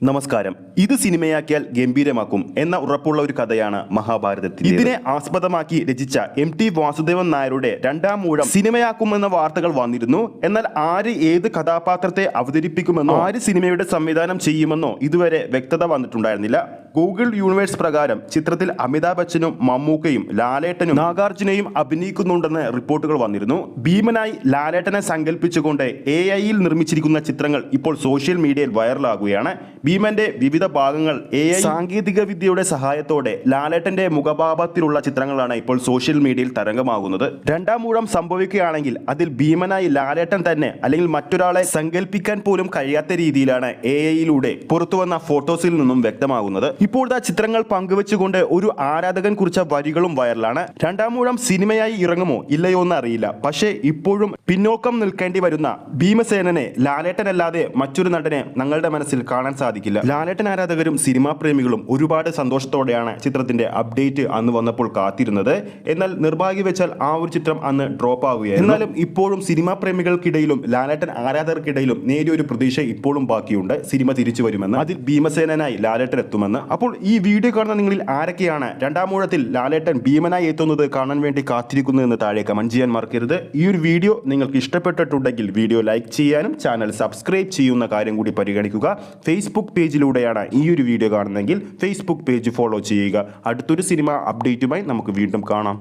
നമസ്കാരം. ഇത് സിനിമയാക്കിയാൽ ഗംഭീരമാക്കും എന്ന ഉറപ്പുള്ള ഒരു കഥയാണ് മഹാഭാരതത്തിൽ. ഇതിനെ ആസ്പദമാക്കി രചിച്ച MT വാസുദേവൻ നായരുടെ രണ്ടാം ഊഴം സിനിമയാക്കുമെന്ന വാർത്തകൾ വന്നിരുന്നു. എന്നാൽ ആര് ഏത് കഥാപാത്രത്തെ അവതരിപ്പിക്കുമെന്നോ ആര് സിനിമയുടെ സംവിധാനം ചെയ്യുമെന്നോ ഇതുവരെ വ്യക്തത വന്നിട്ടുണ്ടായിരുന്നില്ല. ഗൂഗിൾ യൂണിവേഴ്സ് പ്രകാരം ചിത്രത്തിൽ അമിതാഭ് ബച്ചനും മമ്മൂക്കയും ലാലേട്ടനും നാഗാർജുനയും അഭിനയിക്കുന്നുണ്ടെന്ന് റിപ്പോർട്ടുകൾ വന്നിരുന്നു. ഭീമനായി ലാലേട്ടനെ സങ്കല്പിച്ചുകൊണ്ട് AI-യിൽ നിർമ്മിച്ചിരിക്കുന്ന ചിത്രങ്ങൾ ഇപ്പോൾ സോഷ്യൽ മീഡിയയിൽ വൈറലാകുകയാണ്. ഭീമന്റെ വിവിധ ഭാഗങ്ങൾ AI സാങ്കേതിക വിദ്യയുടെ സഹായത്തോടെ ലാലേട്ടന്റെ മുഖഭാവത്തിലുള്ള ചിത്രങ്ങളാണ് ഇപ്പോൾ സോഷ്യൽ മീഡിയയിൽ തരംഗമാകുന്നത്. രണ്ടാം ഊഴം സംഭവിക്കുകയാണെങ്കിൽ അതിൽ ഭീമനായി ലാലേട്ടൻ തന്നെ അല്ലെങ്കിൽ മറ്റൊരാളെ സങ്കല്പിക്കാൻ പോലും കഴിയാത്ത രീതിയിലാണ് AI-യിലൂടെ പുറത്തുവന്ന ഫോട്ടോസിൽ നിന്നും വ്യക്തമാകുന്നത്. ഇപ്പോൾ ചിത്രങ്ങൾ പങ്കുവെച്ചുകൊണ്ട് ഒരു ആരാധകൻ കുറിച്ച വരികളും വൈറലാണ്. രണ്ടാം ഊഴം സിനിമയായി ഇറങ്ങുമോ ഇല്ലയോ എന്ന് അറിയില്ല. പക്ഷേ ഇപ്പോഴും പിന്നോക്കം നിൽക്കേണ്ടി വരുന്ന ഭീമസേനനെ ലാലേട്ടനല്ലാതെ മറ്റൊരു നടനെ ഞങ്ങളുടെ മനസ്സിൽ കാണാൻ സാധിക്കില്ല. ലാലേട്ടൻ ആരാധകരും സിനിമാ പ്രേമികളും ഒരുപാട് സന്തോഷത്തോടെയാണ് ചിത്രത്തിന്റെ അപ്ഡേറ്റ് അന്ന് വന്നപ്പോൾ കാത്തിരുന്നത്. എന്നാൽ നിർഭാഗ്യവശാൽ ആ ഒരു ചിത്രം അന്ന് ഡ്രോപ്പ് ആവുകയായിരുന്നു. എന്നാലും ഇപ്പോഴും സിനിമാ പ്രേമികൾക്കിടയിലും ലാലേട്ടൻ ആരാധകർക്കിടയിലും നേരിയൊരു പ്രതീക്ഷ ഇപ്പോഴും ബാക്കിയുണ്ട്. സിനിമ തിരിച്ചു വരുമെന്ന്, അതിൽ ഭീമസേനനായി ലാലേട്ടൻ എത്തുമെന്ന്. അപ്പോൾ ഈ വീഡിയോ കാണുന്ന നിങ്ങളിൽ ആരൊക്കെയാണ് രണ്ടാം ഊഴത്തിൽ ലാലേട്ടൻ ഭീമനായി എത്തുന്നത് കാണാൻ വേണ്ടി കാത്തിരിക്കുന്നതെന്ന് താഴെ കമന്റ് ചെയ്യാൻ മറക്കരുത്. ഈ ഒരു വീഡിയോ നിങ്ങൾക്ക് ഇഷ്ടപ്പെട്ടിട്ടുണ്ടെങ്കിൽ വീഡിയോ ലൈക്ക് ചെയ്യാനും ചാനൽ സബ്സ്ക്രൈബ് ചെയ്യുന്ന കാര്യം കൂടി പരിഗണിക്കുക. ഫേസ്ബുക്ക് പേജിലൂടെയാണ് ഈ ഒരു വീഡിയോ കാണുന്നതെങ്കിൽ ഫേസ്ബുക്ക് പേജ് ഫോളോ ചെയ്യുക. അടുത്തൊരു സിനിമ അപ്ഡേറ്റുമായി നമുക്ക് വീണ്ടും കാണാം.